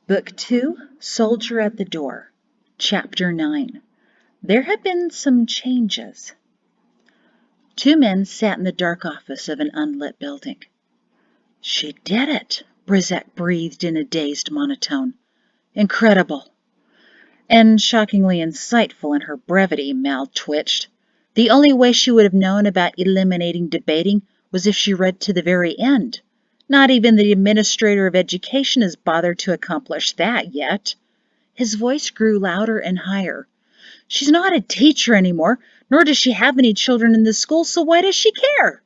Book 2, Soldier at the Door, Chapter 9. There had been some changes. Two men sat in the dark office of an unlit building. She did it, Brizek breathed in a dazed monotone. Incredible. And shockingly insightful in her brevity, Mal twitched. The only way she would have known about eliminating debating was if she read to the very end. Not even the administrator of education has bothered to accomplish that yet. His voice grew louder and higher. She's not a teacher anymore, nor does she have any children in the school, so why does she care?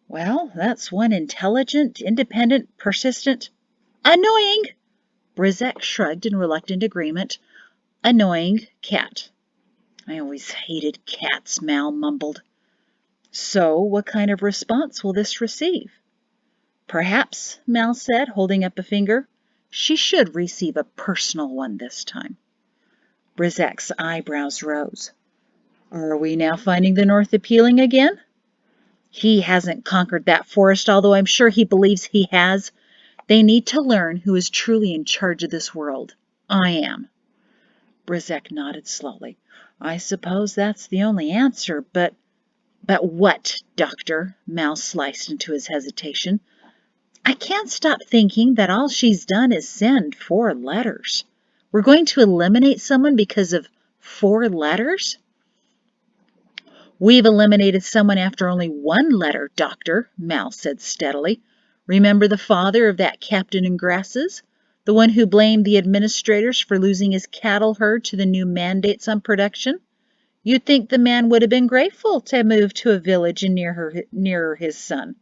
Well, that's one intelligent, independent, persistent... Annoying! Brizek shrugged in reluctant agreement. Annoying cat. I always hated cats, Mal mumbled. So, what kind of response will this receive? Perhaps, Mal said, holding up a finger. She should receive a personal one this time. Brizek's eyebrows rose. Are we now finding the North appealing again? He hasn't conquered that forest, although I'm sure he believes he has. They need to learn who is truly in charge of this world. I am. Brizek nodded slowly. I suppose that's the only answer, but... But what, Doctor? Mal sliced into his hesitation. I can't stop thinking that all she's done is send 4 letters. We're going to eliminate someone because of 4 letters? We've eliminated someone after only 1 letter, Doctor, Mal said steadily. Remember the father of that captain in grasses? The one who blamed the administrators for losing his cattle herd to the new mandates on production? You'd think the man would have been grateful to move to a village nearer his son.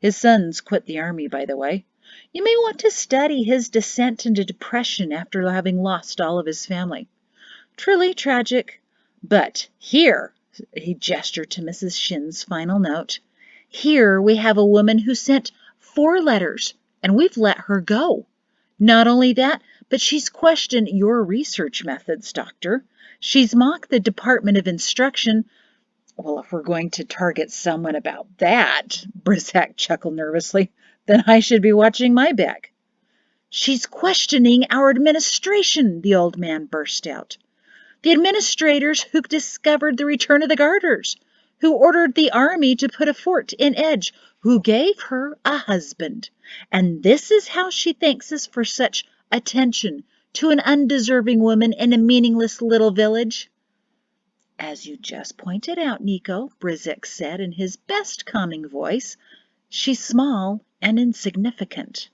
His son's quit the army, by the way. You may want to study his descent into depression after having lost all of his family. Truly tragic. But here, he gestured to Mrs. Shin's final note, here we have a woman who sent 4 letters, and we've let her go. Not only that, but she's questioned your research methods, Doctor. She's mocked the Department of Instruction. Well, if we're going to target someone about that, Brizek chuckled nervously, then I should be watching my back. She's questioning our administration, the old man burst out. The administrators who discovered the return of the garters, who ordered the army to put a fort in Edge, who gave her a husband. And this is how she thanks us for such attention to an undeserving woman in a meaningless little village. As you just pointed out, Nico, Brizek said in his best calming voice, she's small and insignificant.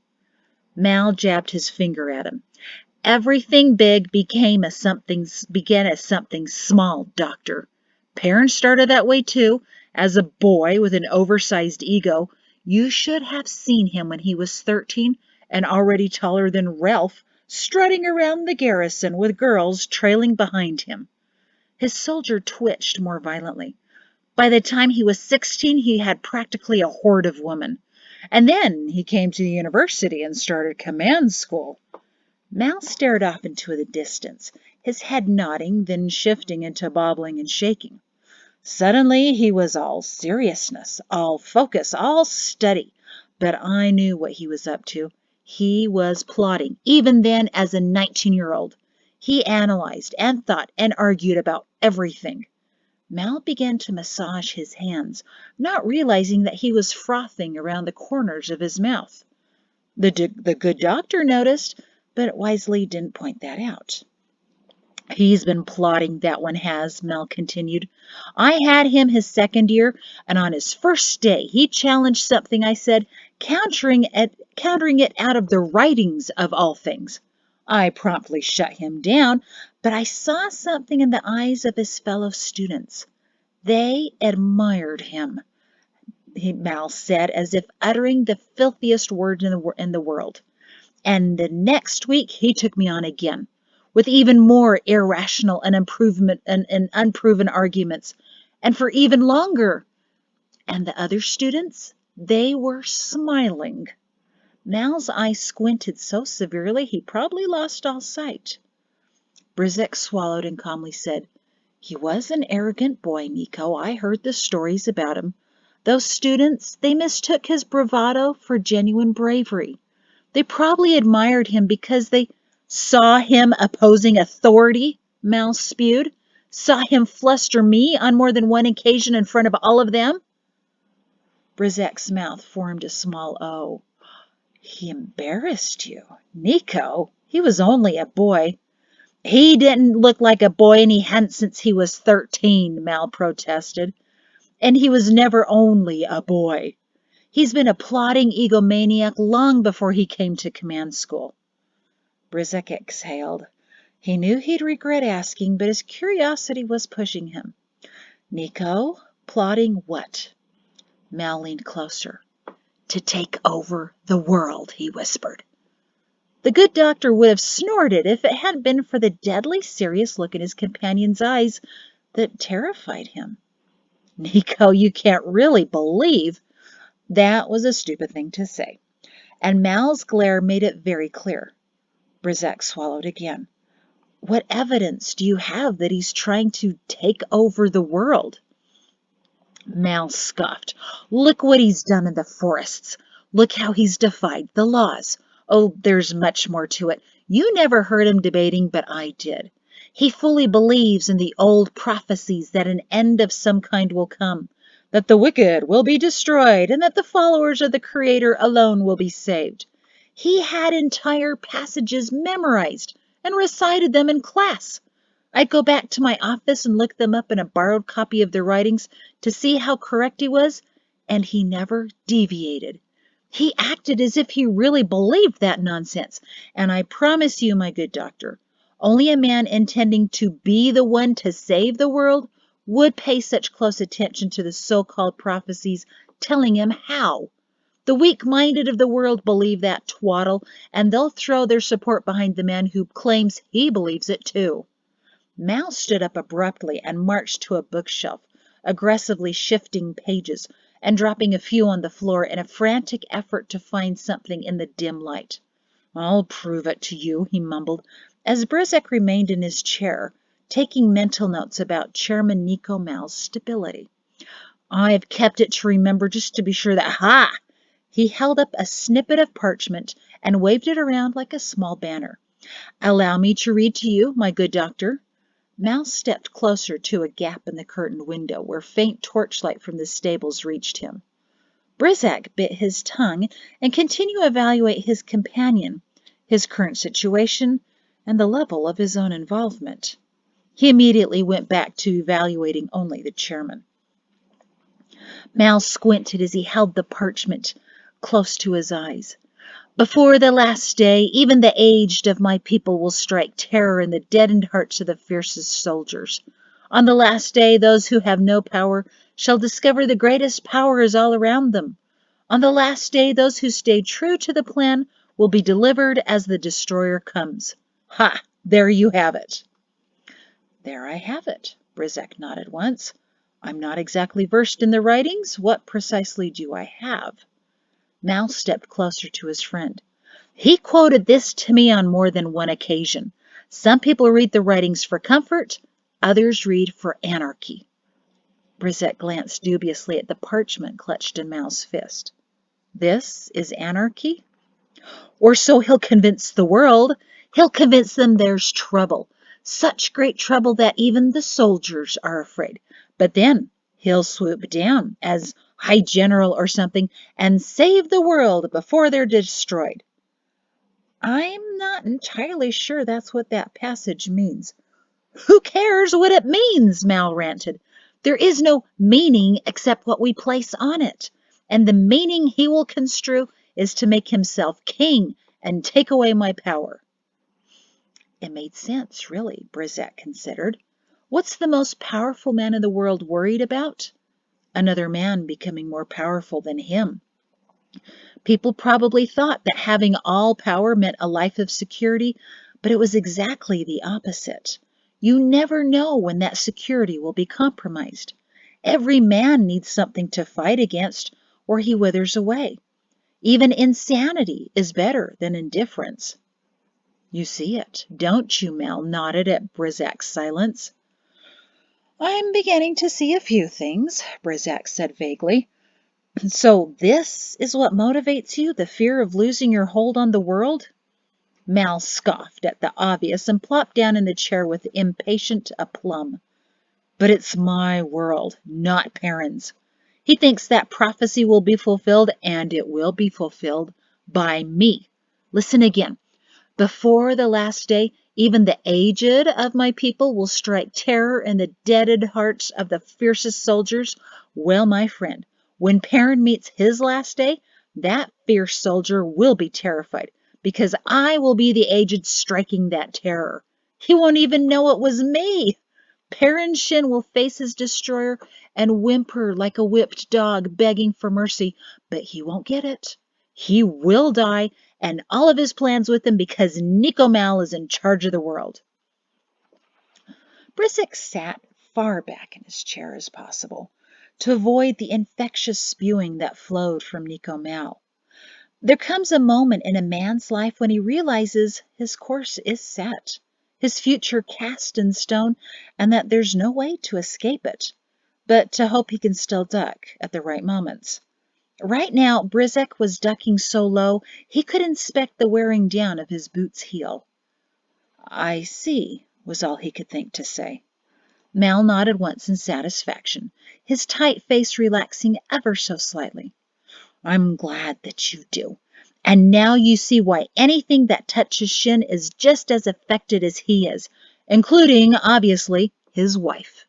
Mal jabbed his finger at him. Everything big began as something small, Doctor. Parents started that way too. As a boy with an oversized ego, you should have seen him when he was 13 and already taller than Ralph, strutting around the garrison with girls trailing behind him. His soldier twitched more violently. By the time he was 16, he had practically a horde of women. And then he came to the university and started command school. Mal stared off into the distance, his head nodding, then shifting into bobbling and shaking. Suddenly he was all seriousness, all focus, all study. But I knew what he was up to. He was plotting, even then as a 19-year-old. He analyzed and thought and argued about everything. Mal began to massage his hands, not realizing that he was frothing around the corners of his mouth. The good doctor noticed, but wisely didn't point that out. He's been plotting, that one has, Mal continued. I had him his 2nd year, and on his first day he challenged something I said, countering it out of the writings of all things. I promptly shut him down, but I saw something in the eyes of his fellow students. They admired him, Mal said, as if uttering the filthiest word in the world. And the next week he took me on again, with even more irrational and unproven arguments, and for even longer. And the other students, they were smiling. Mal's eyes squinted so severely he probably lost all sight. Brizek swallowed and calmly said, He was an arrogant boy, Nico. I heard the stories about him. Those students, they mistook his bravado for genuine bravery. They probably admired him because they saw him opposing authority, Mal spewed. Saw him fluster me on more than one occasion in front of all of them. Brizek's mouth formed a small O. He embarrassed you. Nico, he was only a boy. He didn't look like a boy, and he hadn't since he was 13, Mal protested. And he was never only a boy. He's been a plotting egomaniac long before he came to command school. Brizek exhaled. He knew he'd regret asking, but his curiosity was pushing him. Nico, plotting what? Mal leaned closer. To take over the world, he whispered. The good doctor would have snorted if it hadn't been for the deadly serious look in his companion's eyes that terrified him. Nico, you can't really believe. That was a stupid thing to say, and Mal's glare made it very clear. Brizek swallowed again. What evidence do you have that he's trying to take over the world? Mal scoffed. Look what he's done in the forests. Look how he's defied the laws. Oh, there's much more to it. You never heard him debating, but I did. He fully believes in the old prophecies that an end of some kind will come, that the wicked will be destroyed, and that the followers of the Creator alone will be saved. He had entire passages memorized and recited them in class. I'd go back to my office and look them up in a borrowed copy of the writings to see how correct he was, and he never deviated. He acted as if he really believed that nonsense, and I promise you, my good doctor, only a man intending to be the one to save the world would pay such close attention to the so-called prophecies telling him how. The weak-minded of the world believe that twaddle, and they'll throw their support behind the man who claims he believes it too. Mal stood up abruptly and marched to a bookshelf, aggressively shifting pages and dropping a few on the floor in a frantic effort to find something in the dim light. I'll prove it to you, he mumbled, as Brizek remained in his chair, taking mental notes about Chairman Nico Mal's stability. I've kept it to remember just to be sure that, ha! He held up a snippet of parchment and waved it around like a small banner. Allow me to read to you, my good doctor. Mal stepped closer to a gap in the curtained window where faint torchlight from the stables reached him. Brizek bit his tongue and continued to evaluate his companion, his current situation, and the level of his own involvement. He immediately went back to evaluating only the chairman. Mal squinted as he held the parchment close to his eyes. Before the last day, even the aged of my people will strike terror in the deadened hearts of the fiercest soldiers. On the last day, those who have no power shall discover the greatest power is all around them. On the last day, those who stay true to the plan will be delivered as the destroyer comes. Ha! There you have it. There I have it, Brizek nodded once. I'm not exactly versed in the writings. What precisely do I have? Mal stepped closer to his friend. He quoted this to me on more than one occasion. Some people read the writings for comfort, others read for anarchy. Brizek glanced dubiously at the parchment clutched in Mal's fist. This is anarchy? Or so he'll convince the world. He'll convince them there's trouble. Such great trouble that even the soldiers are afraid. But then he'll swoop down as High General or something and save the world before they're destroyed. I'm not entirely sure that's what that passage means. Who cares what it means? Mal ranted. There is no meaning except what we place on it. And the meaning he will construe is to make himself king and take away my power. It made sense, really, Brizek considered. What's the most powerful man in the world worried about? Another man becoming more powerful than him. People probably thought that having all power meant a life of security, but it was exactly the opposite. You never know when that security will be compromised. Every man needs something to fight against, or he withers away. Even insanity is better than indifference. You see it, don't you? Mal nodded at Brizek's silence. I'm beginning to see a few things, Brizek said vaguely. So this is what motivates you, the fear of losing your hold on the world? Mal scoffed at the obvious and plopped down in the chair with impatient aplomb. But it's my world, not Perrin's. He thinks that prophecy will be fulfilled, and it will be fulfilled by me. Listen again. Before the last day, even the aged of my people will strike terror in the deaded hearts of the fiercest soldiers. Well, my friend, when Perrin meets his last day, that fierce soldier will be terrified, because I will be the aged striking that terror. He won't even know it was me. Perrin Shin will face his destroyer and whimper like a whipped dog begging for mercy, but he won't get it. He will die, and all of his plans with him, because Nico Mal is in charge of the world. Brissac sat far back in his chair as possible to avoid the infectious spewing that flowed from Nico Mal. There comes a moment in a man's life when he realizes his course is set, his future cast in stone, and that there's no way to escape it, but to hope he can still duck at the right moments. Right now, Brizek was ducking so low he could inspect the wearing down of his boot's heel. I see, was all he could think to say. Mal nodded once in satisfaction, his tight face relaxing ever so slightly. I'm glad that you do. And now you see why anything that touches Shin is just as affected as he is, including, obviously, his wife.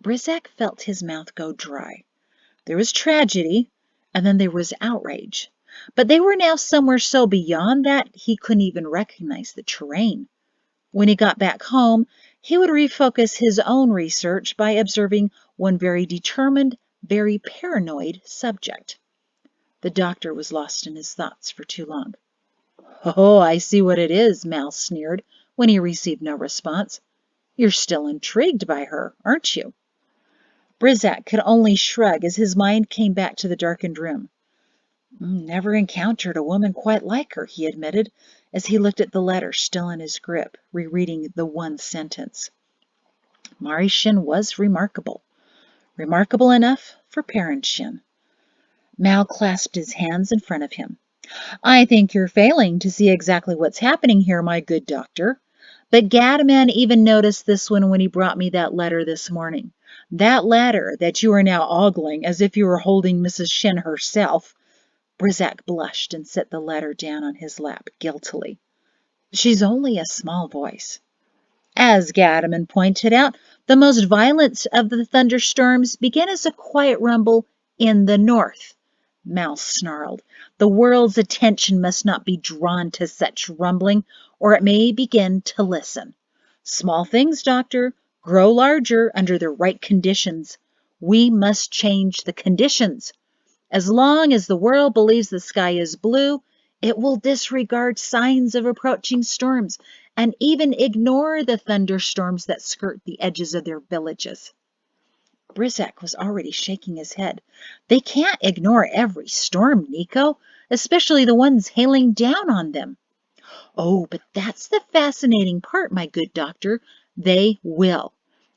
Brizek felt his mouth go dry. There was tragedy, and then there was outrage. But they were now somewhere so beyond that he couldn't even recognize the terrain. When he got back home, he would refocus his own research by observing one very determined, very paranoid subject. The doctor was lost in his thoughts for too long. Oh, I see what it is, Mal sneered when he received no response. You're still intrigued by her, aren't you? Brizak could only shrug as his mind came back to the darkened room. Never encountered a woman quite like her, he admitted, as he looked at the letter still in his grip, rereading the one sentence. Mari Shin was remarkable. Remarkable enough for Perrin Shin. Mal clasped his hands in front of him. I think you're failing to see exactly what's happening here, my good doctor. But Gadaman even noticed this one when he brought me that letter this morning. That letter that you are now ogling as if you were holding Mrs. Shin herself. Brizak blushed and set the letter down on his lap guiltily. She's only a small voice. As Gadaman pointed out, the most violent of the thunderstorms began as a quiet rumble in the north. Mal snarled. The world's attention must not be drawn to such rumbling, or it may begin to listen. Small things, doctor, grow larger under the right conditions. We must change the conditions. As long as the world believes the sky is blue, it will disregard signs of approaching storms and even ignore the thunderstorms that skirt the edges of their villages. Brizak was already shaking his head. They can't ignore every storm, Nico, especially the ones hailing down on them. Oh, but that's the fascinating part, my good doctor. They will.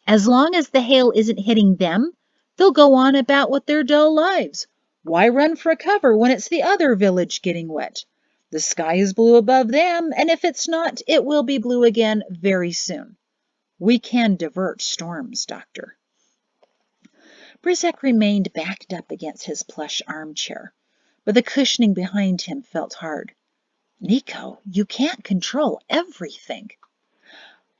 As long as the hail isn't hitting them, they'll go on about with their dull lives. Why run for cover when it's the other village getting wet? The sky is blue above them, and if it's not, it will be blue again very soon. We can divert storms, doctor. Brizek remained backed up against his plush armchair, but the cushioning behind him felt hard. Nico, you can't control everything.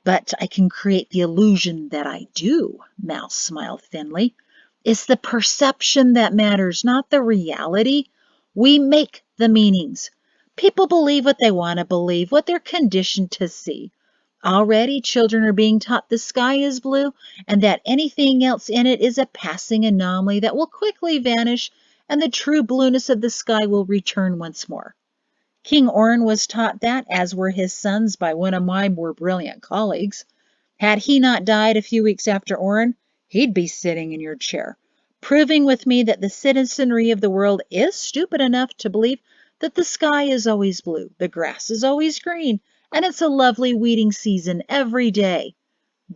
But I can create the illusion that I do, Mal smiled thinly. It's the perception that matters, not the reality. We make the meanings. People believe what they want to believe, what they're conditioned to see. Already, children are being taught the sky is blue and that anything else in it is a passing anomaly that will quickly vanish and the true blueness of the sky will return once more. King Orrin was taught that, as were his sons, by one of my more brilliant colleagues. Had he not died a few weeks after Orrin, he'd be sitting in your chair, proving with me that the citizenry of the world is stupid enough to believe that the sky is always blue, the grass is always green, and it's a lovely weeding season every day.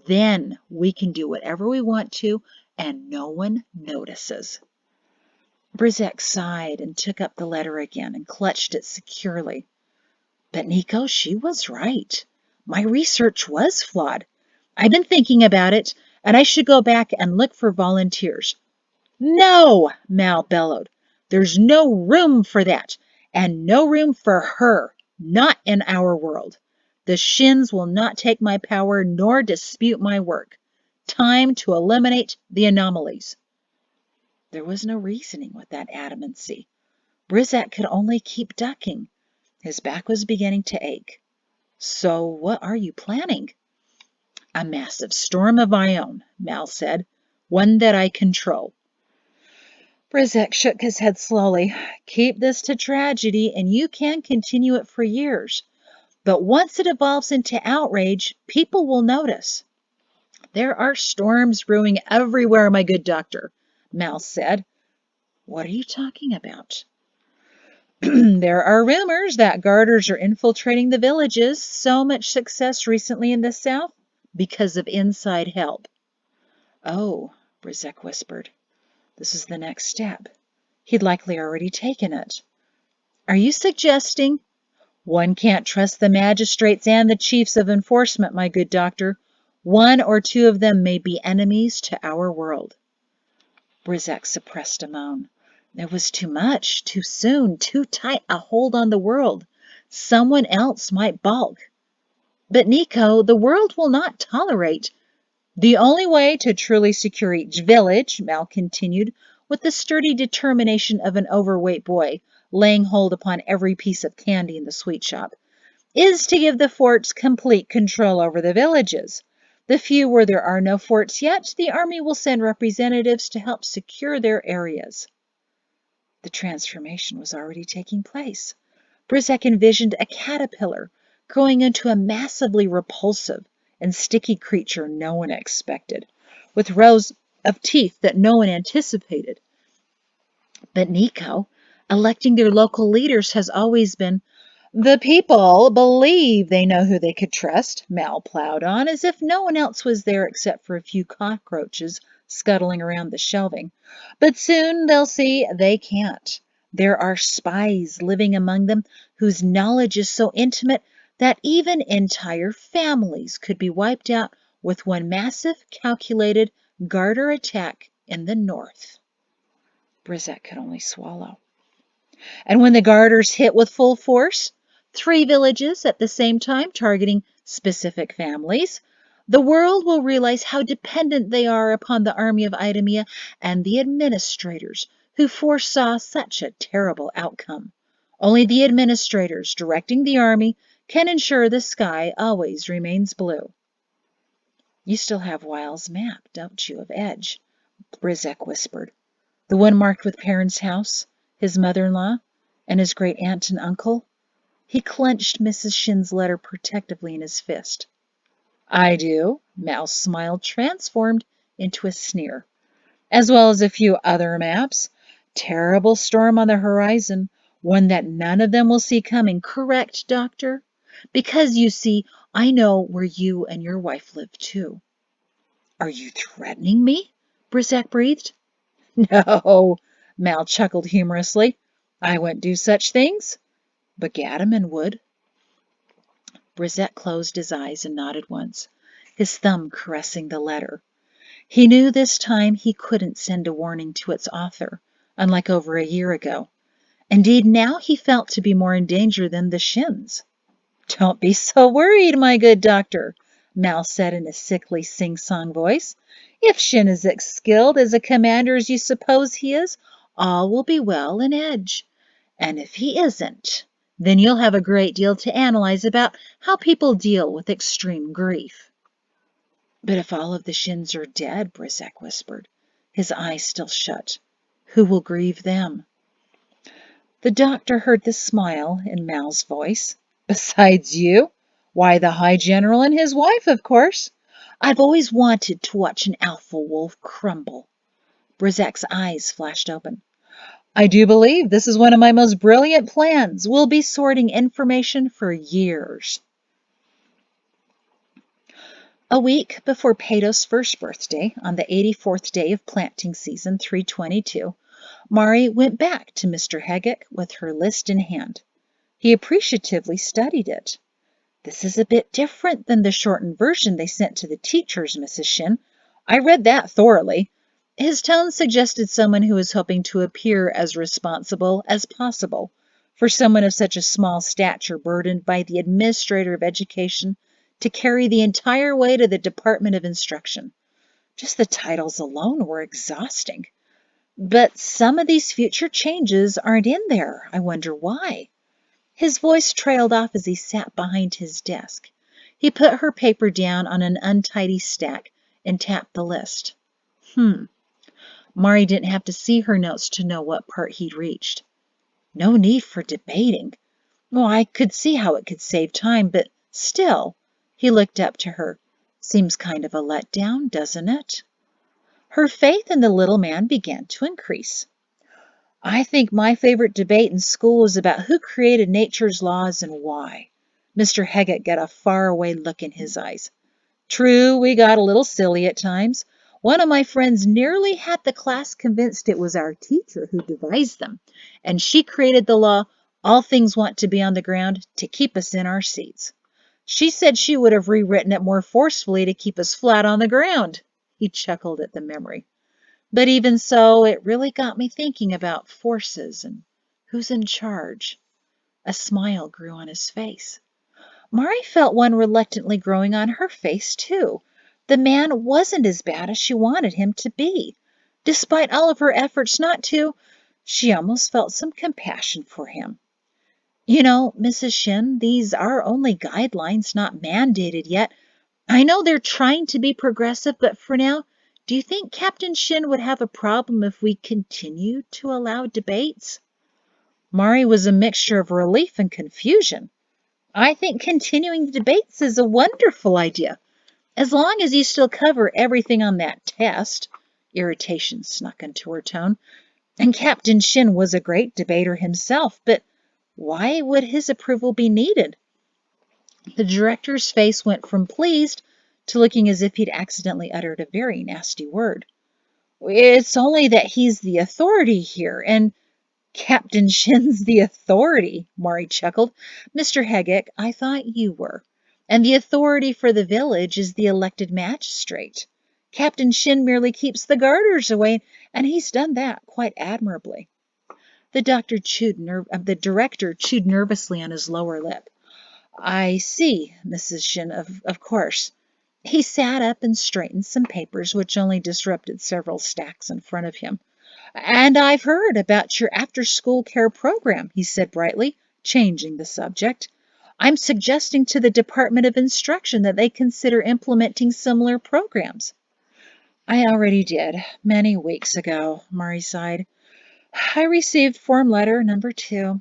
Then we can do whatever we want to, and no one notices. Brizek sighed and took up the letter again and clutched it securely. But Nico, she was right. My research was flawed. I've been thinking about it, and I should go back and look for volunteers. No, Mal bellowed. There's no room for that, and no room for her, not in our world. The Shins will not take my power nor dispute my work. Time to eliminate the anomalies. There was no reasoning with that adamancy. Brizak could only keep ducking. His back was beginning to ache. So what are you planning? A massive storm of my own, Mal said. One that I control. Brizek shook his head slowly. Keep this to tragedy and you can continue it for years. But once it evolves into outrage, people will notice. There are storms brewing everywhere, my good doctor, Mal said. What are you talking about? There are rumors that garters are infiltrating the villages. So much success recently in the south because of inside help. Oh, Brizek whispered. This is the next step. He'd likely already taken it. Are you suggesting? One can't trust the magistrates and the chiefs of enforcement, my good doctor. One or two of them may be enemies to our world. Brizek suppressed a moan. It was too much, too soon, too tight a hold on the world. Someone else might balk. But Nico, the world will not tolerate. The only way to truly secure each village, Mal continued, with the sturdy determination of an overweight boy, laying hold upon every piece of candy in the sweet shop, is to give the forts complete control over the villages. The few where there are no forts yet, the army will send representatives to help secure their areas. The transformation was already taking place. Brizek envisioned a caterpillar growing into a massively repulsive and sticky creature no one expected, with rows of teeth that no one anticipated. But Nico, electing their local leaders has always been. The people believe they know who they could trust, Mal plowed on, as if no one else was there except for a few cockroaches scuttling around the shelving. But soon they'll see they can't. There are spies living among them whose knowledge is so intimate that even entire families could be wiped out with one massive, calculated garter attack in the north. Brizek could only swallow. And when the garters hit with full force, 3 villages at the same time targeting specific families, the world will realize how dependent they are upon the army of Idemia and the administrators who foresaw such a terrible outcome. Only the administrators directing the army can ensure the sky always remains blue. You still have Wiles' map, don't you, of Edge? Brizek whispered. The one marked with Perrin's house, his mother-in-law, and his great-aunt and uncle. He clenched Mrs. Shin's letter protectively in his fist. I do, Mal smiled, transformed into a sneer, as well as a few other maps. Terrible storm on the horizon, one that none of them will see coming. Correct, Doctor? Because, you see, I know where you and your wife live, too. Are you threatening me? Brizek breathed. No, Mal chuckled humorously. I wouldn't do such things, but Gadaman would. Brizek closed his eyes and nodded once, his thumb caressing the letter. He knew this time he couldn't send a warning to its author, unlike over a year ago. Indeed, now he felt to be more in danger than the Shins. Don't be so worried, my good doctor, Mal said in a sickly sing-song voice. If Shin is as skilled as a commander as you suppose he is, all will be well in Edge. And if he isn't, then you'll have a great deal to analyze about how people deal with extreme grief. But if all of the Shins are dead, Brizek whispered, his eyes still shut, who will grieve them? The doctor heard the smile in Mal's voice. Besides you? Why, the High General and his wife, of course. I've always wanted to watch an alpha wolf crumble. Brizek's eyes flashed open. I do believe this is one of my most brilliant plans. We'll be sorting information for years. A week before Pato's first birthday, on the 84th day of planting season 322, Mari went back to Mr. Heggett with her list in hand. He appreciatively studied it. "This is a bit different than the shortened version they sent to the teachers, Mrs. Shin. I read that thoroughly." His tone suggested someone who was hoping to appear as responsible as possible for someone of such a small stature burdened by the administrator of education to carry the entire weight of the Department of Instruction. Just the titles alone were exhausting. "But some of these future changes aren't in there. I wonder why." His voice trailed off as he sat behind his desk. He put her paper down on an untidy stack and tapped the list. Mari didn't have to see her notes to know what part he'd reached. "No need for debating. Well, I could see how it could save time, but still." He looked up to her. "Seems kind of a letdown, doesn't it?" Her faith in the little man began to increase. "I think my favorite debate in school was about who created nature's laws and why." Mr. Heggett got a faraway look in his eyes. "True, we got a little silly at times. One of my friends nearly had the class convinced it was our teacher who devised them, and she created the law, 'All things want to be on the ground,' to keep us in our seats. She said she would have rewritten it more forcefully to keep us flat on the ground." He chuckled at the memory. "But even so, it really got me thinking about forces and who's in charge." A smile grew on his face. Mari felt one reluctantly growing on her face, too. The man wasn't as bad as she wanted him to be. Despite all of her efforts not to, she almost felt some compassion for him. "You know, Mrs. Shin, these are only guidelines, not mandated yet. I know they're trying to be progressive, but for now, do you think Captain Shin would have a problem if we continued to allow debates?" Mari was a mixture of relief and confusion. "I think continuing the debates is a wonderful idea, as long as you still cover everything on that test." Irritation snuck into her tone. "And Captain Shin was a great debater himself, but why would his approval be needed?" The director's face went from pleased to looking as if he'd accidentally uttered a very nasty word. "It's only that he's the authority here, and—" "Captain Shin's the authority," Mari chuckled. "Mr. Heggett, I thought you were. And the authority for the village is the elected magistrate. Captain Shin merely keeps the garters away, and he's done that quite admirably." The director chewed nervously on his lower lip. "I see, Mrs. Shin, of course." He sat up and straightened some papers, which only disrupted several stacks in front of him. "And I've heard about your after-school care program," he said brightly, changing the subject. "I'm suggesting to the Department of Instruction that they consider implementing similar programs." "I already did, many weeks ago," Mari sighed. "I received form letter number 2.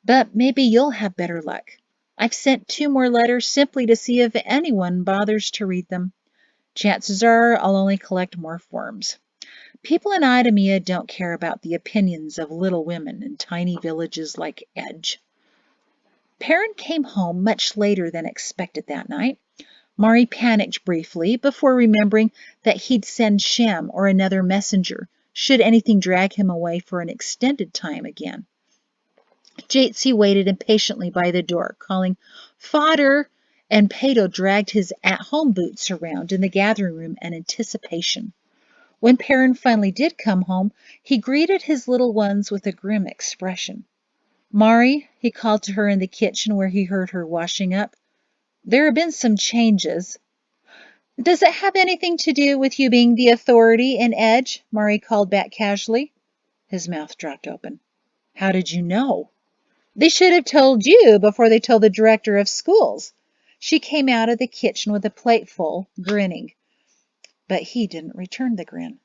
But maybe you'll have better luck. I've sent 2 more letters simply to see if anyone bothers to read them. Chances are I'll only collect more forms. People in Idamia don't care about the opinions of little women in tiny villages like Edge." Perrin came home much later than expected that night. Mari panicked briefly before remembering that he'd send Shem or another messenger should anything drag him away for an extended time again. Jatsi waited impatiently by the door, calling, "Fodder!" and Pato dragged his at-home boots around in the gathering room in anticipation. When Perrin finally did come home, he greeted his little ones with a grim expression. "Mari," he called to her in the kitchen where he heard her washing up, "there have been some changes." "Does it have anything to do with you being the authority in Edge?" Mari called back casually. His mouth dropped open. "How did you know?" "They should have told you before they told the director of schools." She came out of the kitchen with a plateful, grinning. But he didn't return the grin.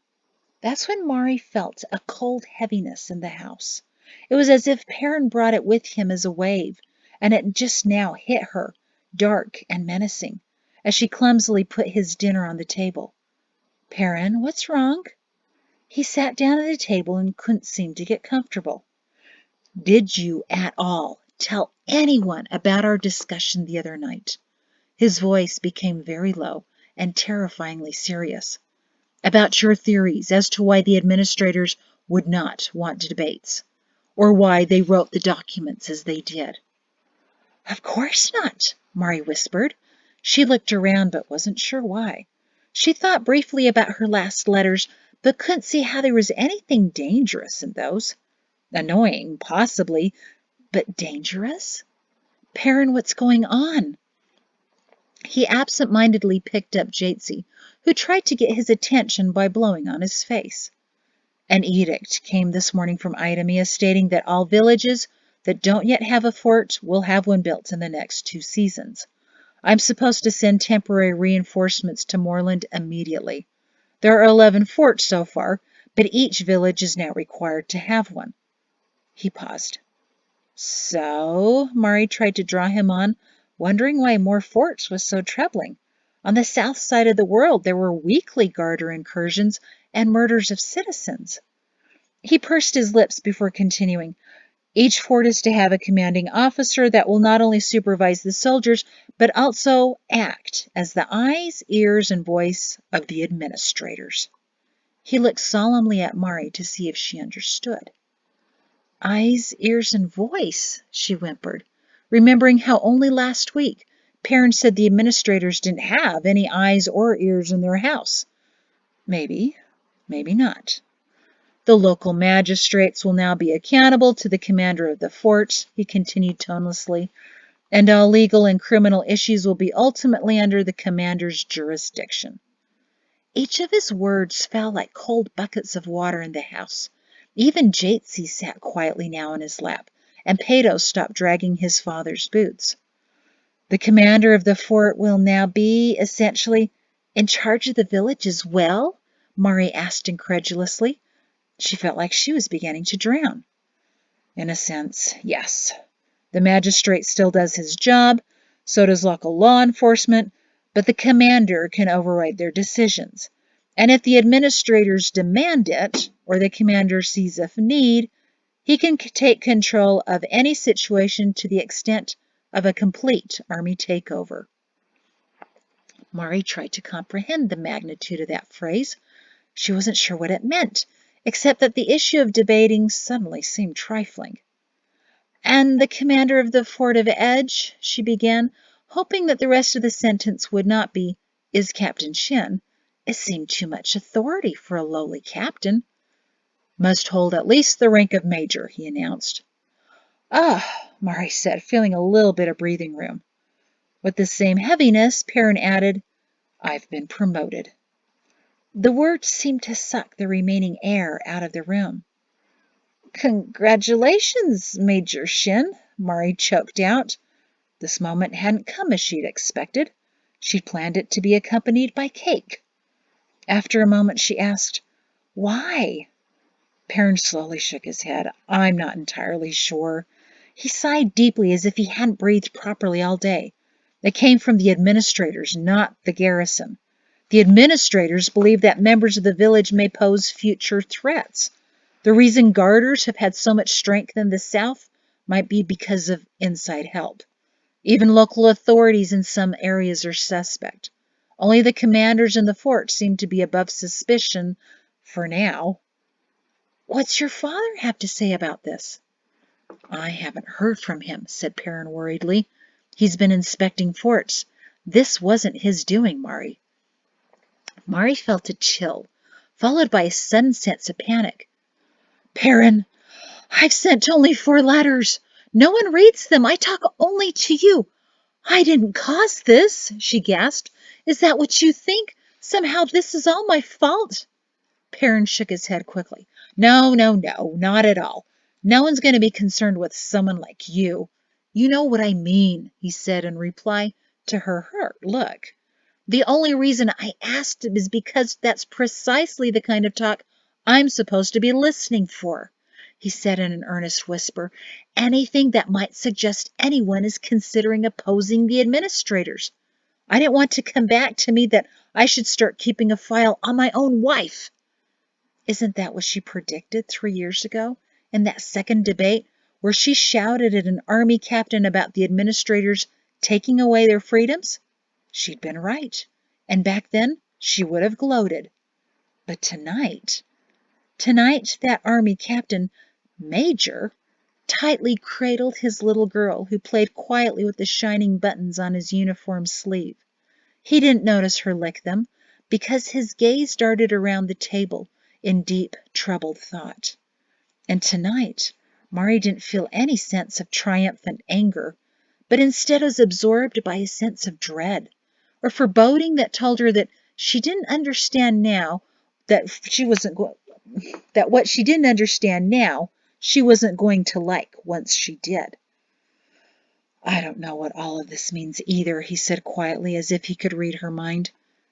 That's when Mari felt a cold heaviness in the house. It was as if Perrin brought it with him as a wave, and it just now hit her, dark and menacing, as she clumsily put his dinner on the table. "Perrin, what's wrong?" He sat down at the table and couldn't seem to get comfortable. "Did you at all tell anyone about our discussion the other night?" His voice became very low and terrifyingly serious. "About your theories as to why the administrators would not want debates, or why they wrote the documents as they did. Of course not, Mari whispered. She looked around but wasn't sure why. She thought briefly about her last letters, but couldn't see how there was anything dangerous in those. Annoying, possibly, but dangerous? Perrin, what's going on? He absent-mindedly picked up Jatesy, who tried to get his attention by blowing on his face. An edict came this morning from Idemia stating that all villages that don't yet have a fort will have one built in the next 2 seasons. I'm supposed to send temporary reinforcements to Moorland immediately. There are 11 forts so far, but each village is now required to have one. He paused. So, Mari tried to draw him on, wondering why more forts was so troubling. On the south side of the world, there were weekly Garter incursions and murders of citizens. He pursed his lips before continuing. Each fort is to have a commanding officer that will not only supervise the soldiers, but also act as the eyes, ears, and voice of the administrators. He looked solemnly at Mari to see if she understood. Eyes, ears, and voice, she whimpered, remembering how only last week Perrin said the administrators didn't have any eyes or ears in their house. Maybe, maybe not. The local magistrates will now be accountable to the commander of the fort, he continued tonelessly, and all legal and criminal issues will be ultimately under the commander's jurisdiction. Each of his words fell like cold buckets of water in the house. Even Jatesy sat quietly now in his lap, and Pato stopped dragging his father's boots. The commander of the fort will now be, essentially, in charge of the village as well? Mari asked incredulously. She felt like she was beginning to drown. In a sense, yes. The magistrate still does his job, so does local law enforcement, but the commander can override their decisions. And if the administrators demand it, or the commander sees a need, he can take control of any situation to the extent of a complete army takeover. Mari tried to comprehend the magnitude of that phrase. She wasn't sure what it meant, except that the issue of debating suddenly seemed trifling. And the commander of the Fort of Edge, she began, hoping that the rest of the sentence would not be, is Captain Shin. It seemed too much authority for a lowly captain. Must hold at least the rank of major, he announced. Ah, Mari said, feeling a little bit of breathing room. With the same heaviness, Perrin added, I've been promoted. The words seemed to suck the remaining air out of the room. Congratulations, Major Shin, Mari choked out. This moment hadn't come as she'd expected. She'd planned it to be accompanied by cake. After a moment, she asked, Why? Perrin slowly shook his head. I'm not entirely sure. He sighed deeply as if he hadn't breathed properly all day. It came from the administrators, not the garrison. The administrators believe that members of the village may pose future threats. The reason garters have had so much strength in the south might be because of inside help. Even local authorities in some areas are suspect. Only the commanders in the fort seem to be above suspicion for now. What's your father have to say about this? I haven't heard from him, said Perrin worriedly. He's been inspecting forts. This wasn't his doing, Mari. Mari felt a chill, followed by a sudden sense of panic. Perrin, I've sent only 4 letters. No one reads them. I talk only to you. I didn't cause this, she gasped. Is that what you think? Somehow this is all my fault? Perrin shook his head quickly. No, not at all. No one's going to be concerned with someone like you. You know what I mean, he said in reply to her hurt look. The only reason I asked is because that's precisely the kind of talk I'm supposed to be listening for, he said in an earnest whisper. Anything that might suggest anyone is considering opposing the administrators. I didn't want to come back to me that I should start keeping a file on my own wife. Isn't that what she predicted 3 years ago in that second debate where she shouted at an army captain about the administrators taking away their freedoms? She'd been right, and back then she would have gloated. But tonight Tonight, that army captain, Major, tightly cradled his little girl, who played quietly with the shining buttons on his uniform sleeve. He didn't notice her lick them, because his gaze darted around the table in deep, troubled thought. And tonight, Mari didn't feel any sense of triumphant anger, but instead was absorbed by a sense of dread, or foreboding that told her that she didn't understand now that what she didn't understand now, she wasn't going to like once she did. "I don't know what all of this means either," he said quietly, as if he could read her mind.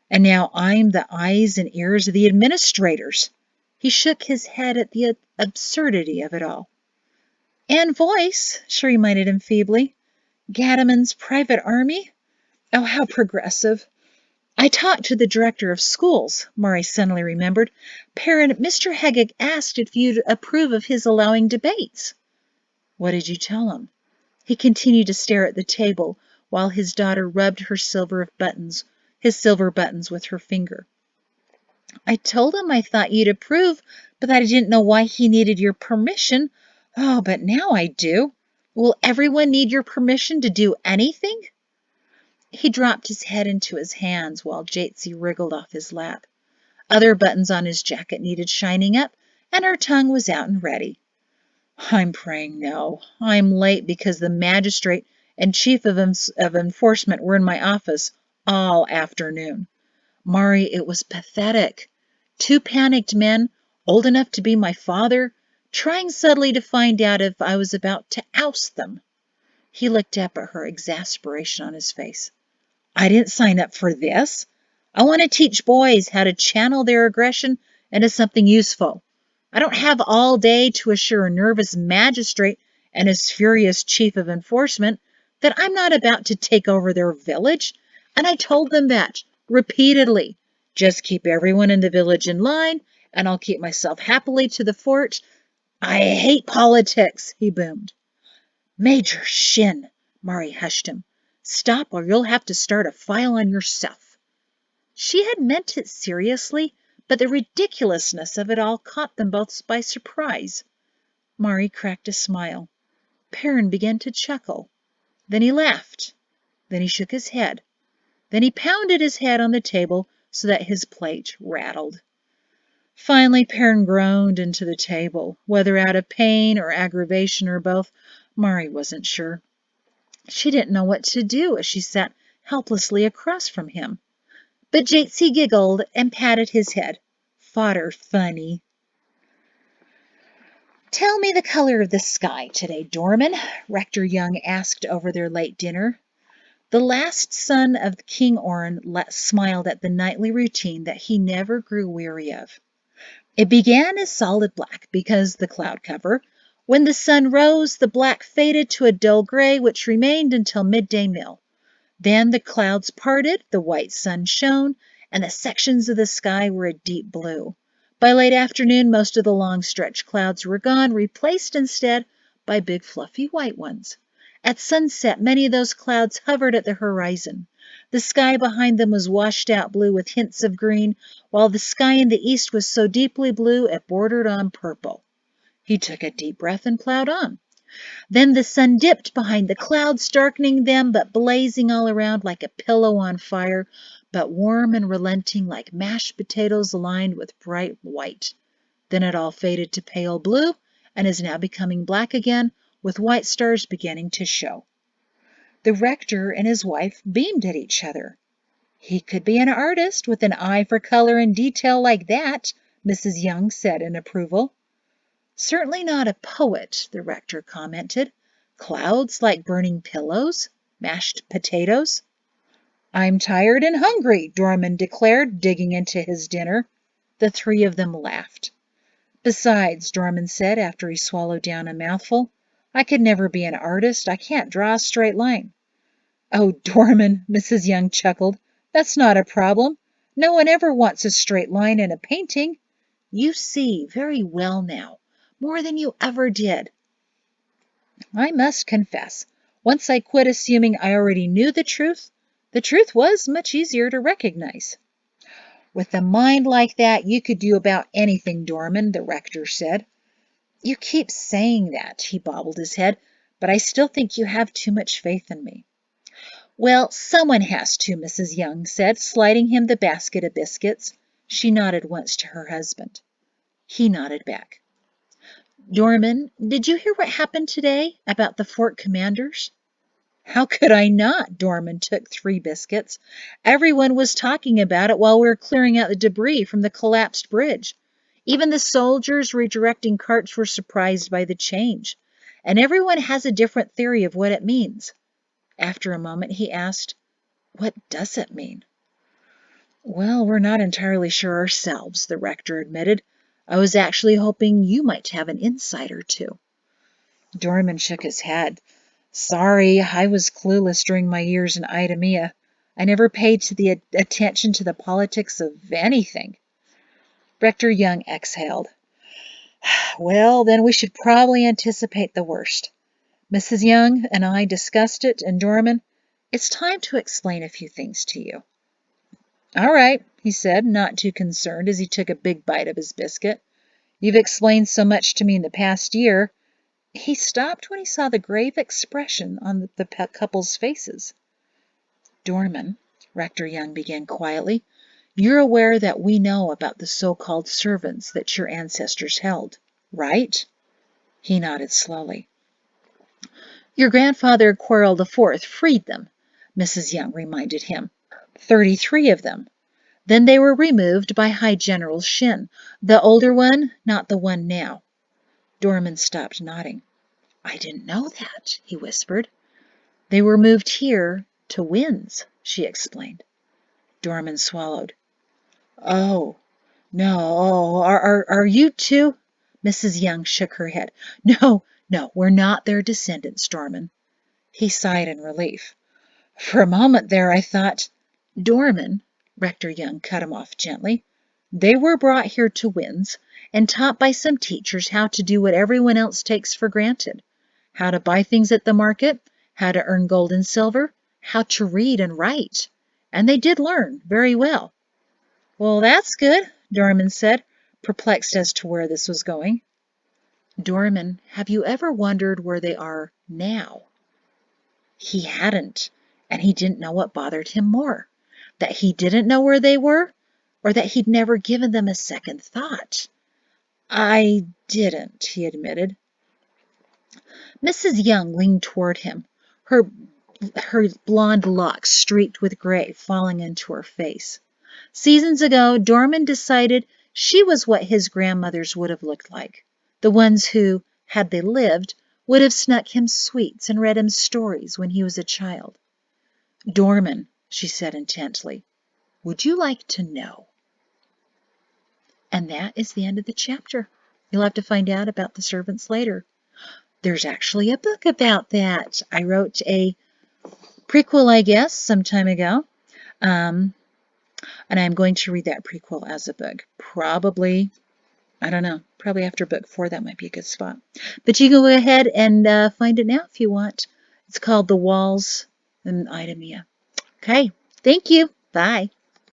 "And now I'm the eyes and ears of the administrators." He shook his head at the absurdity of it all. "And voice," she reminded him feebly. "Gadaman's private army? Oh, how progressive." "I talked to the director of schools," Mari suddenly remembered. "Parent, Mr. Hegig asked if you'd approve of his allowing debates." "What did you tell him?" He continued to stare at the table while his daughter rubbed his silver buttons with her finger. "I told him I thought you'd approve, but that I didn't know why he needed your permission. Oh, but now I do. Will everyone need your permission to do anything?" He dropped his head into his hands while Jatsi wriggled off his lap. Other buttons on his jacket needed shining up, and her tongue was out and ready. "I'm praying no. I'm late because the magistrate and chief of enforcement were in my office all afternoon. Mari, it was pathetic. Two panicked men, old enough to be my father, trying subtly to find out if I was about to oust them." He looked up at her, exasperation on his face. "I didn't sign up for this. I want to teach boys how to channel their aggression into something useful. I don't have all day to assure a nervous magistrate and his furious chief of enforcement that I'm not about to take over their village. And I told them that repeatedly. Just keep everyone in the village in line, and I'll keep myself happily to the fort. I hate politics," he boomed. "Major Shin," Mari hushed him. "Stop, or you'll have to start a file on yourself." She had meant it seriously, but the ridiculousness of it all caught them both by surprise. Mari cracked a smile. Perrin began to chuckle. Then he laughed. Then he shook his head. Then he pounded his head on the table so that his plate rattled. Finally, Perrin groaned into the table. Whether out of pain or aggravation or both, Mari wasn't sure. She didn't know what to do as she sat helplessly across from him. But Jatsi giggled and patted his head. "Fodder funny." "Tell me the color of the sky today, Dorman," Rector Young asked over their late dinner. The last son of King Orrin smiled at the nightly routine that he never grew weary of. "It began as solid black because the cloud cover. When the sun rose, the black faded to a dull gray, which remained until midday meal. Then the clouds parted, the white sun shone, and the sections of the sky were a deep blue. By late afternoon, most of the long stretched clouds were gone, replaced instead by big fluffy white ones. At sunset, many of those clouds hovered at the horizon. The sky behind them was washed out blue with hints of green, while the sky in the east was so deeply blue it bordered on purple." He took a deep breath and plowed on. "Then the sun dipped behind the clouds, darkening them, but blazing all around like a pillow on fire, but warm and relenting like mashed potatoes lined with bright white. Then it all faded to pale blue and is now becoming black again, with white stars beginning to show." The rector and his wife beamed at each other. "He could be an artist with an eye for color and detail like that," Mrs. Young said in approval. "Certainly not a poet," the rector commented. "Clouds like burning pillows, mashed potatoes." "I'm tired and hungry," Dorman declared, digging into his dinner. The three of them laughed. "Besides," Dorman said after he swallowed down a mouthful, "I could never be an artist. I can't draw a straight line." "Oh, Dorman," Mrs. Young chuckled, "that's not a problem. No one ever wants a straight line in a painting. You see very well now, more than you ever did." "I must confess, once I quit assuming I already knew the truth was much easier to recognize." With a mind like that, you could do about anything, Dorman, the rector said. You keep saying that, he bobbled his head, but I still think you have too much faith in me. Well, someone has to, Mrs. Young said, sliding him the basket of biscuits. She nodded once to her husband. He nodded back. Dorman, did you hear what happened today about the fort commanders? How could I not? Dorman took 3 biscuits. Everyone was talking about it while we were clearing out the debris from the collapsed bridge. Even the soldiers redirecting carts were surprised by the change. And everyone has a different theory of what it means. After a moment, he asked, What does it mean? Well, we're not entirely sure ourselves, the rector admitted. I was actually hoping you might have an insight or two. Dorman shook his head. Sorry, I was clueless during my years in Idemia. I never paid attention to the politics of anything. Rector Young exhaled. Well, then we should probably anticipate the worst. Mrs. Young and I discussed it, and Dorman, it's time to explain a few things to you. All right, he said, not too concerned as he took a big bite of his biscuit. You've explained so much to me in the past year. He stopped when he saw the grave expression on the couple's faces. Dorman, Rector Young began quietly, you're aware that we know about the so-called servants that your ancestors held, right? He nodded slowly. Your grandfather Quarrel IV freed them, Mrs. Young reminded him. 33 of them. Then they were removed by High General Shin, the older one, not the one now. Dorman stopped nodding. I didn't know that, he whispered. They were moved here to Winds, she explained. Dorman swallowed. Oh, no, are you too? Mrs. Young shook her head. No, we're not their descendants, Dorman. He sighed in relief. For a moment there I thought, Dorman, Rector Young cut him off gently. They were brought here to Winds and taught by some teachers how to do what everyone else takes for granted. How to buy things at the market, how to earn gold and silver, how to read and write. And they did learn very well. Well, that's good, Dorman said, perplexed as to where this was going. Dorman, have you ever wondered where they are now? He hadn't, and he didn't know what bothered him more, that he didn't know where they were, or that he'd never given them a second thought. I didn't, he admitted. Mrs. Young leaned toward him, her blonde locks streaked with gray falling into her face. Seasons ago, Dorman decided she was what his grandmothers would have looked like, the ones who, had they lived, would have snuck him sweets and read him stories when he was a child. Dorman, she said intently, would you like to know? And that is the end of the chapter. You'll have to find out about the servants later. There's actually a book about that. I wrote a prequel, I guess, some time ago. And I'm going to read that prequel as a book. Probably, I don't know, probably after book 4, that might be a good spot. But you can go ahead and find it now if you want. It's called The Walls in Idemia. Okay, thank you. Bye.